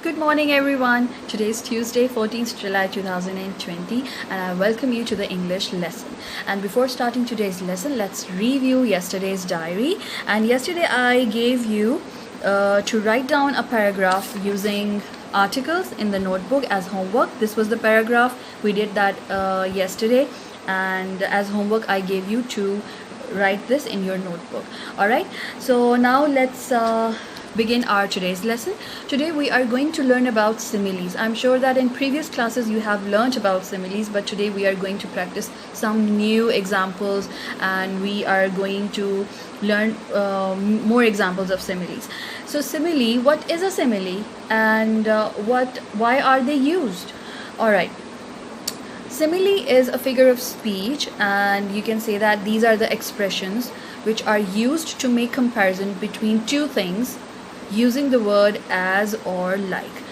Good morning, everyone. Today is Tuesday, 14th July 2020, and I welcome you to the English lesson. And before starting today's lesson, let's review yesterday's diary. And yesterday, I gave you to write down a paragraph using articles in the notebook as homework. This was the paragraph. We did that yesterday, and as homework, I gave you to write this in your notebook. All right, so now let's begin our today's lesson. Today we are going to learn about similes. I'm sure that in previous classes you have learned about similes, but today we are going to practice some new examples, and we are going to learn more examples of similes. So simile, what is a simile, and why are they used? All right, simile is a figure of speech, and you can say that these are the expressions which are used to make comparison between two things using the word as or like.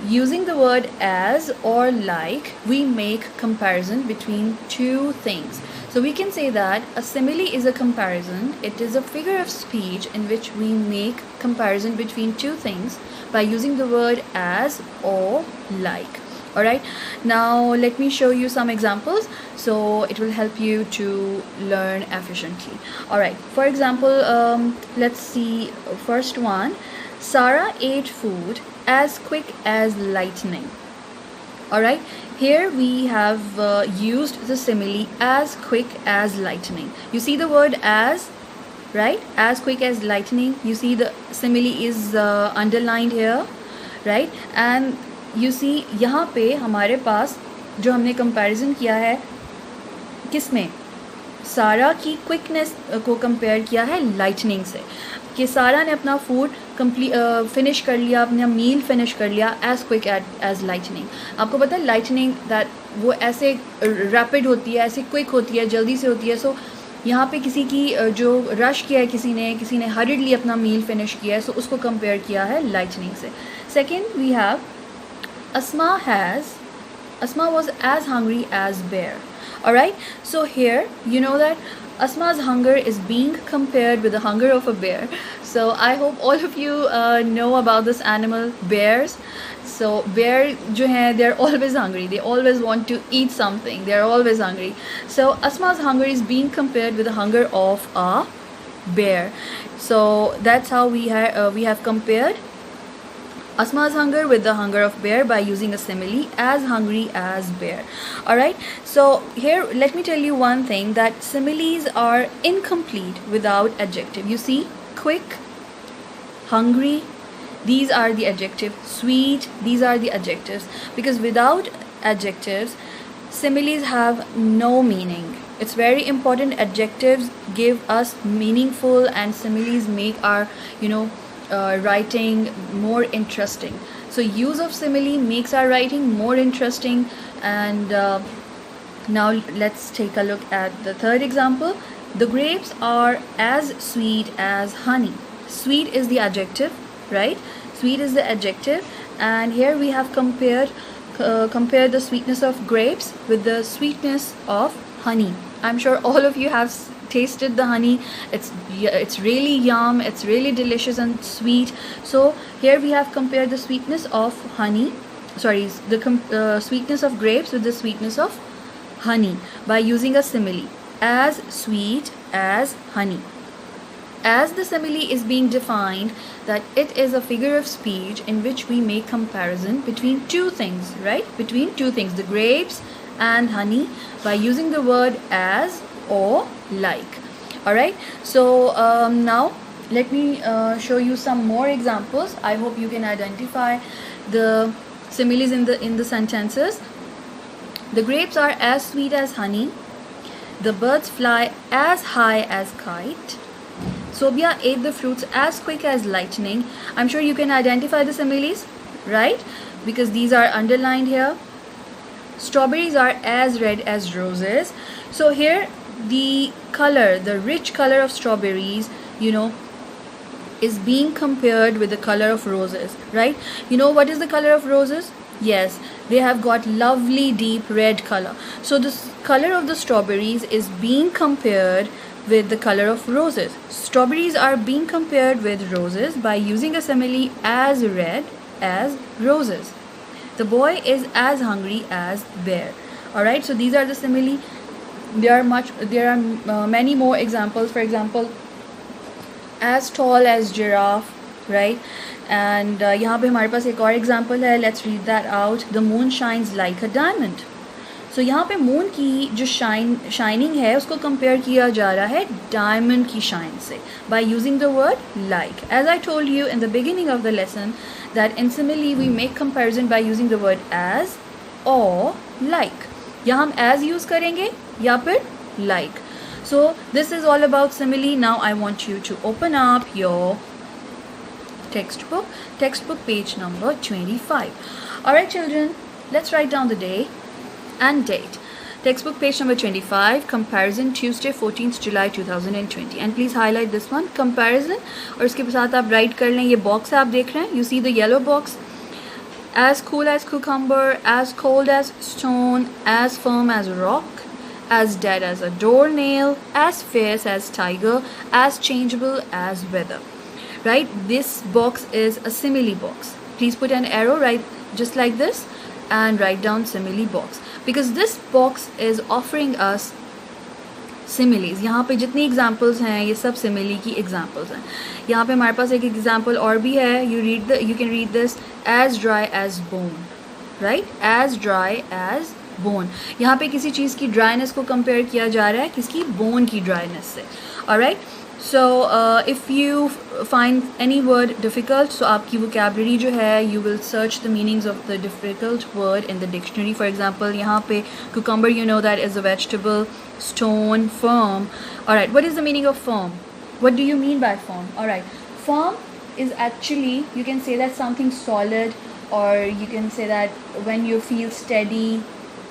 Using the word as or like, we make comparison between two things. So we can say that a simile is a comparison. It is a figure of speech in which we make comparison between two things by using the word as or like. Alright, now let me show you some examples so it will help you to learn efficiently. Alright, for example, let's see first one. Sarah ate food as quick as lightning. Alright, here we have used the simile as quick as lightning. You see the word as, right? As quick as lightning. You see the simile is underlined here, right? And you see यहाँ पे हमारे पास जो हमने comparison किया है किसमें, सारा की क्विकनेस को कंपेयर किया है लाइटनिंग से, कि सारा ने अपना फूड फिनिश कर लिया, अपना मील फिनिश कर लिया एज क्विक एज लाइटनिंग. आपको पता है लाइटनिंग दैट वो ऐसे रैपिड होती है, ऐसे क्विक होती है, जल्दी से होती है. सो यहाँ पे किसी की जो रश किया है, किसी ने हरिडली अपना मील फिनिश किया है, सो उसको कंपेयर किया है लाइटनिंग से. Second we have Asma was as hungry as bear. Alright, so here you know that Asma's hunger is being compared with the hunger of a bear. So I hope all of you know about this animal, bears. So bear जो हैं, they're always hungry. They always want to eat something. They're always hungry. So Asma's hunger is being compared with the hunger of a bear. So that's how we have compared Asma's hunger with the hunger of bear by using a simile, as hungry as bear. Alright, so here let me tell you one thing, that similes are incomplete without adjective. You see, quick, hungry, these are the adjectives. Sweet, these are the adjectives. Because without adjectives, similes have no meaning. It's very important. Adjectives give us meaningful, and similes make our, writing more interesting. So use of simile makes our writing more interesting. And now let's take a look at the third example. The grapes are as sweet as honey. Sweet is the adjective, right? Sweet is the adjective, and here we have compared the sweetness of grapes with the sweetness of honey. I'm sure all of you have tasted the honey. It's really yum, it's really delicious and sweet. So here we have compared the sweetness of honey, the sweetness of grapes with the sweetness of honey by using a simile, as sweet as honey. As the simile is being defined, that it is a figure of speech in which we make comparison between two things, right? Between two things, the grapes and honey, by using the word as or like. Alright, so now let me show you some more examples. I hope you can identify the similes in the sentences. The grapes are as sweet as honey. The birds fly as high as kite. Sobia ate the fruits as quick as lightning. I'm sure you can identify the similes, right? Because these are underlined here. Strawberries are as red as roses. So here the color, the rich color of strawberries, is being compared with the color of roses, right? You know what is the color of roses? Yes, they have got lovely deep red color. So the color of the strawberries is being compared with the color of roses. Strawberries are being compared with roses by using a simile as red as roses. The boy is as hungry as bear. All right, so these are the simile. There are many more examples. For example, as tall as giraffe, right? And यहाँ पे हमारे पास एक और example है. Let's read that out. The moon shines like a diamond. So यहाँ पे moon की जो शाइनिंग है उसको कंपेयर किया जा रहा है डायमंड की शाइन से by using the word like. As I told you in the beginning of the lesson that in simile we make comparison by using the word as or like. यहाँ हम as use करेंगे या फिर like. So this is all about simile. Now I want you to open up your textbook page number 25. Alright children, let's write down the day and date. Textbook page number 25, comparison, Tuesday 14th July 2020. And please highlight this one, comparison. और इसके साथ आप write कर लें. ये box आप देख रहे हैं, you see the yellow box. As cool as cucumber, as cold as stone, as firm as rock, as dead as a doornail, as fierce as tiger, as changeable as weather. Right? This box is a simile box. Please put an arrow right just like this and write down simile box, because this box is offering us similes. यहाँ पे जितनी examples हैं ये सब simile की examples हैं. यहाँ पे हमारे पास एक example और भी है. You can read this, as dry as bone, right? As dry as bone. यहाँ पे किसी चीज़ की dryness को compare किया जा रहा है किसकी bone की dryness से. Alright? So if you find any word difficult, so आपकी vocabulary जो है, you will search the meanings of the difficult word in the dictionary. For example, यहाँ पे cucumber, you know that is a vegetable. Stone, firm. Alright, what is the meaning of firm? What do you mean by firm? Alright, firm is actually, you can say that something solid, or you can say that when you feel steady,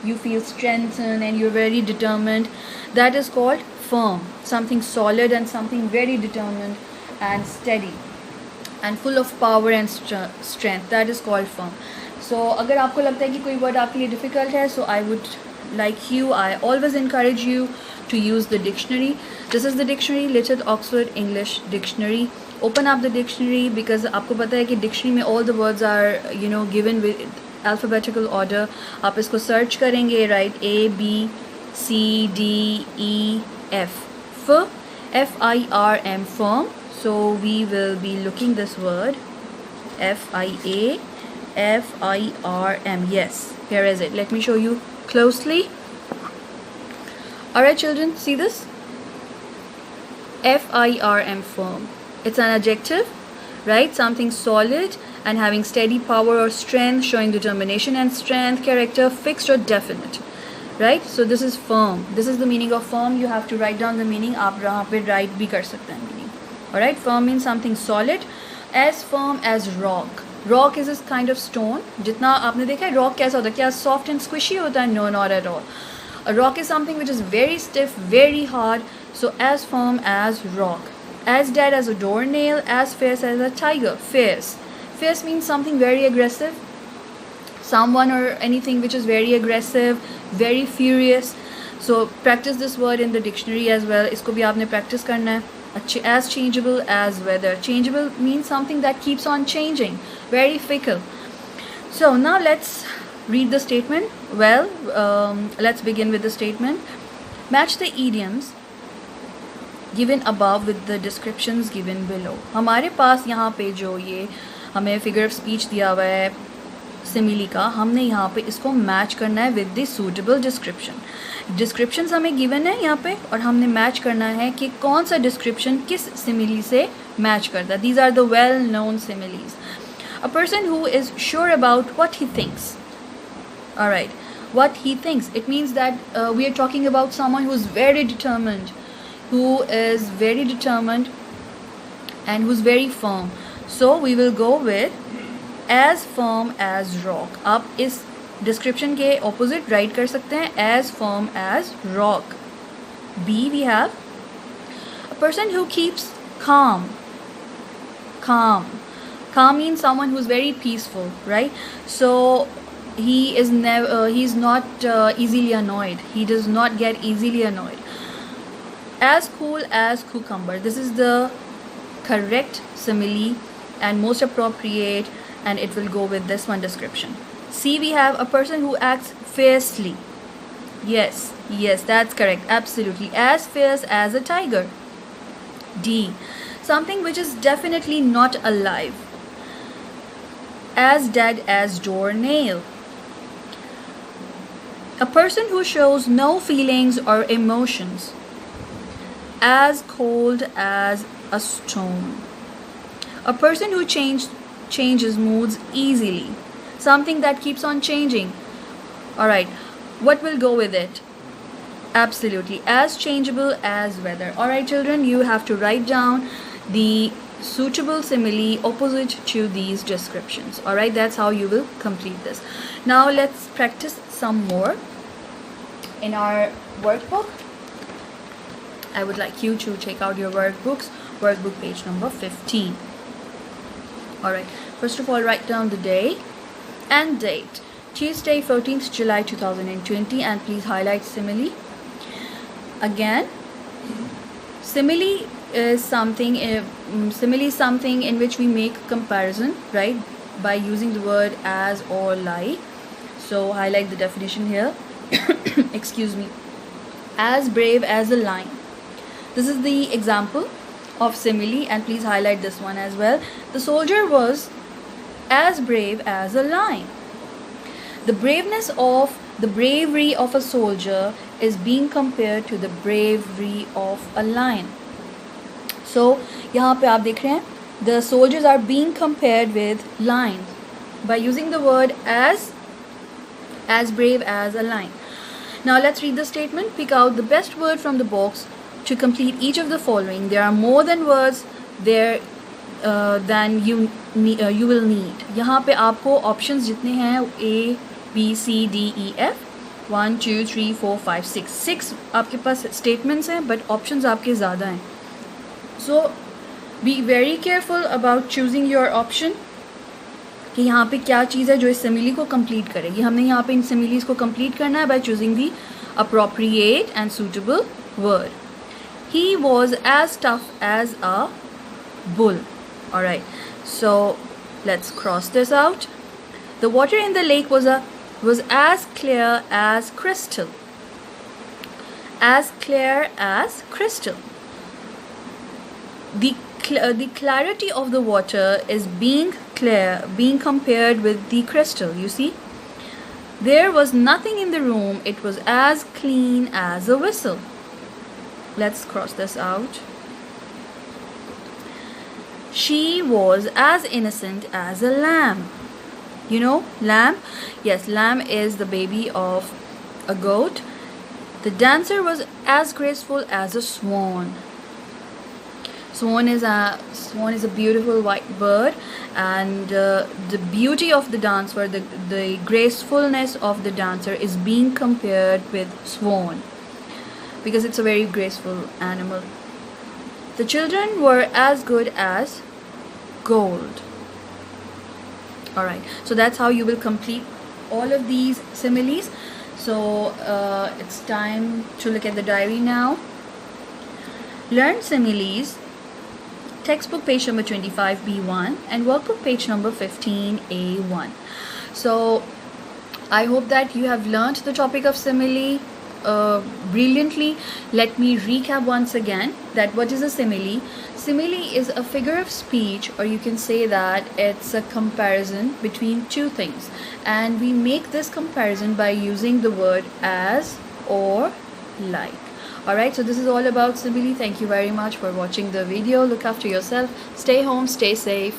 you feel strengthened and you're very determined, that is called firm. Something solid and something very determined and steady and full of power and strength, that is called firm. So अगर आपको लगता है कि कोई word आपके लिए difficult है, so I always encourage you to use the dictionary. This is the dictionary, Little Oxford English Dictionary. Open up the dictionary, because आपको पता है कि dictionary में all the words are given with alphabetical order. आप इसको search करेंगे, right? A B C D E F. F-I-R-M, firm. So we will be looking this word, F-I-A-F-I-R-M. Yes, here is it. Let me show you closely. Alright children, see this? F-I-R-M, firm. It's an adjective, right? Something solid and having steady power or strength, showing determination and strength, character, fixed or definite. Right? So this is firm. This is the meaning of firm. You have to write down the meaning. आप यहाँ पे write भी कर सकते हैं meaning. Alright? Firm means something solid. As firm as rock. Rock is this kind of stone. जितना आपने देखा है rock कैसा होता है? क्या soft and squishy होता है? No, not at all. A rock is something which is very stiff, very hard. So as firm as rock. As dead as a doornail. As fierce as a tiger. Fierce. Fierce means something very aggressive. Someone or anything which is very aggressive, very furious. So practice this word in the dictionary as well. इसको भी आपने practice करना है. As changeable as weather. Changeable means something that keeps on changing, very fickle. So now let's read the statement. Well, let's begin with the statement. Match the idioms given above with the descriptions given below. हमारे पास यहाँ पे जो ये हमें figure of speech दिया हुआ है simile का, हमने यहाँ पे इसको मैच करना है with the suitable description. Descriptions हमें गिवन है यहाँ पे और हमने मैच करना है कि कौन सा डिस्क्रिप्शन किस सिमिली से मैच करता है. These are the well known similes. A person who is sure about what he thinks. Alright, what he thinks, it means that we are talking about someone who is very determined, and who's very firm. So we will go with as firm as rock. आप इस description के opposite write कर सकते हैं as firm as rock. B we have a person who keeps calm. Calm means someone who's very peaceful, right? So he is never he's not easily annoyed. He does not get easily annoyed. As cool as cucumber. This is the correct simile and most appropriate and it will go with this one description. C, we have a person who acts fiercely. Yes, yes, that's correct. Absolutely. As fierce as a tiger. D, something which is definitely not alive. As dead as doornail. A person who shows no feelings or emotions. As cold as a stone. A person who changes moods easily. Something that keeps on changing. Alright, what will go with it? Absolutely, as changeable as weather. Alright children, you have to write down the suitable simile opposite to these descriptions. Alright, that's how you will complete this. Now let's practice some more in our workbook. I would like you to check out your workbook page number 15. Alright, first of all, write down the day and date. Tuesday, 14th July 2020, and please highlight simile. Again, simile is something in which we make comparison, right, by using the word as or like. So highlight the definition here. Excuse me. As brave as a lion. This is the example of simile, and please highlight this one as well. The soldier was as brave as a lion. The bravery of a soldier is being compared to the bravery of a lion. So यहाँ पे आप देख रहे हैं, the soldiers are being compared with lions by using the word as brave as a lion. Now let's read the statement. Pick out the best word from the box to complete each of the following. There are more than words there than you will need. यहाँ पे आपको options जितने हैं A, B, C, D, E, F 1, 2, 3, 4, 5, 6 आपके पास statements हैं, but options आपके ज़्यादा हैं. So be very careful about choosing your option कि यहाँ पे क्या चीज़ है जो इस simile को complete करेगी. हमने यहाँ पे इन similes को complete करना है by choosing the appropriate and suitable word. He was as tough as a bull. Alright, so let's cross this out. The water in the lake was as clear as crystal. As clear as crystal. The clarity of the water is being compared with the crystal, you see. There was nothing in the room. It was as clean as a whistle. Let's cross this out. She was as innocent as a lamb. You know lamb? Yes, lamb is the baby of a goat. The dancer was as graceful as a swan. Swan is a beautiful white bird, and the beauty of the dancer, the gracefulness of the dancer is being compared with swan because it's a very graceful animal. The children were as good as gold. Alright, so that's how you will complete all of these similes. So it's time to look at the diary now. Learn similes, textbook page number 25 B1 and workbook page number 15 A1. So I hope that you have learned the topic of simile brilliantly. Let me recap once again that what is a simile. Simile is a figure of speech, or you can say that it's a comparison between two things, and we make this comparison by using the word as or like. Alright, so this is all about simile. Thank you very much for watching the video. Look after yourself, stay home, stay safe.